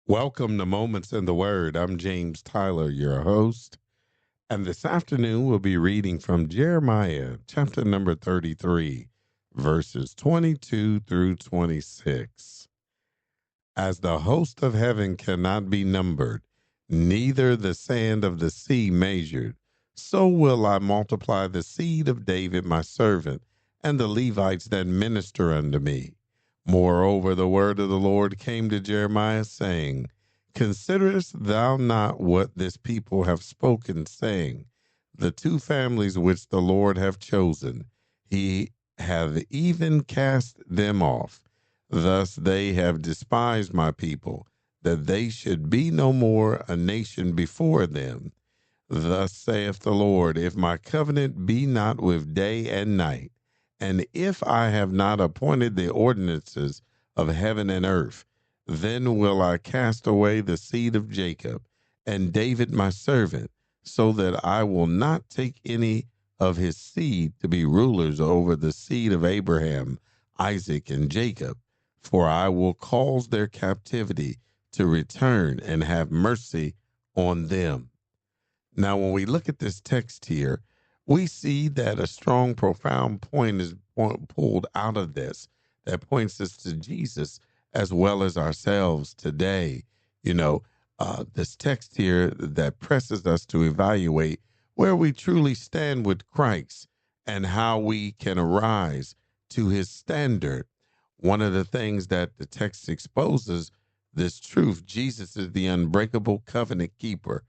Welcome to Moments in the Word. I'm James Tyler, your host. And this afternoon, we'll be reading from Jeremiah chapter number 33, verses 22 through 26. As the host of heaven cannot be numbered, neither the sand of the sea measured, so will I multiply the seed of David my servant, and the Levites that minister unto me. Moreover, the word of the Lord came to Jeremiah, saying, Considerest thou not what this people have spoken, saying, The two families which the Lord hath chosen, he hath even cast them off. Thus they have despised my people, that they should be no more a nation before them. Thus saith the Lord, if my covenant be not with day and night, and if I have not appointed the ordinances of heaven and earth, then will I cast away the seed of Jacob and David my servant, so that I will not take any of his seed to be rulers over the seed of Abraham, Isaac, and Jacob. For I will cause their captivity to return and have mercy on them. Now, when we look at this text here, we see that a strong, profound point is pulled out of this that points us to Jesus as well as ourselves today. This text here that presses us to evaluate where we truly stand with Christ and how we can arise to his standard. One of the things that the text exposes this truth, Jesus is the unbreakable covenant keeper.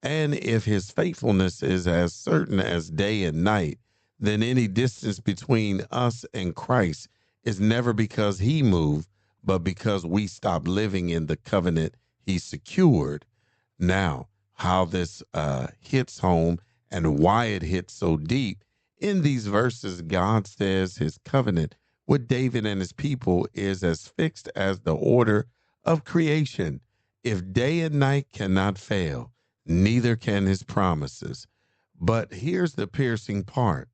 And if his faithfulness is as certain as day and night, then any distance between us and Christ is never because he moved, but because we stopped living in the covenant he secured. Now, how this hits home and why it hits so deep. In these verses, God says his covenant with David and his people is as fixed as the order of creation. If day and night cannot fail, neither can his promises. But here's the piercing part.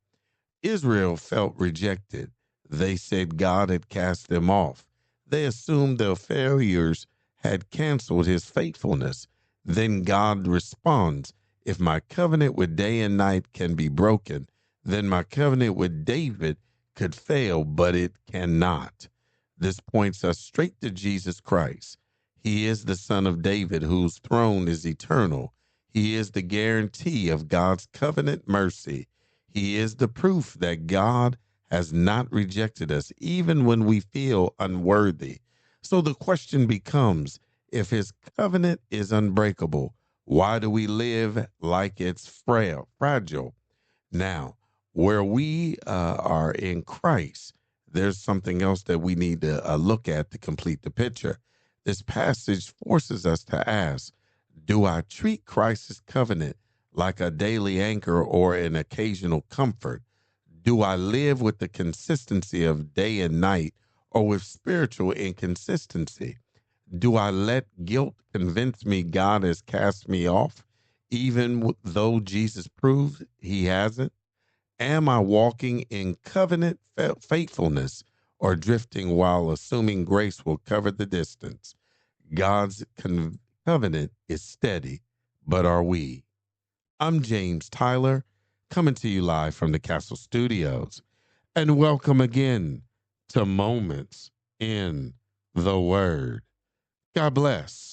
Israel felt rejected. They said God had cast them off. They assumed their failures had canceled his faithfulness. Then God responds, if my covenant with day and night can be broken, then my covenant with David could fail, but it cannot. This points us straight to Jesus Christ. He is the Son of David, whose throne is eternal. He is the guarantee of God's covenant mercy. He is the proof that God has not rejected us, even when we feel unworthy. So the question becomes, if his covenant is unbreakable, why do we live like it's fragile? Now, where we are in Christ, there's something else that we need to look at to complete the picture. This passage forces us to ask, do I treat Christ's covenant like a daily anchor or an occasional comfort? Do I live with the consistency of day and night or with spiritual inconsistency? Do I let guilt convince me God has cast me off, even though Jesus proved he hasn't? Am I walking in covenant faithfulness or drifting while assuming grace will cover the distance? God's covenant is steady, but are we? I'm James Tyler, coming to you live from the Castle Studios, and welcome again to Moments in the Word. God bless.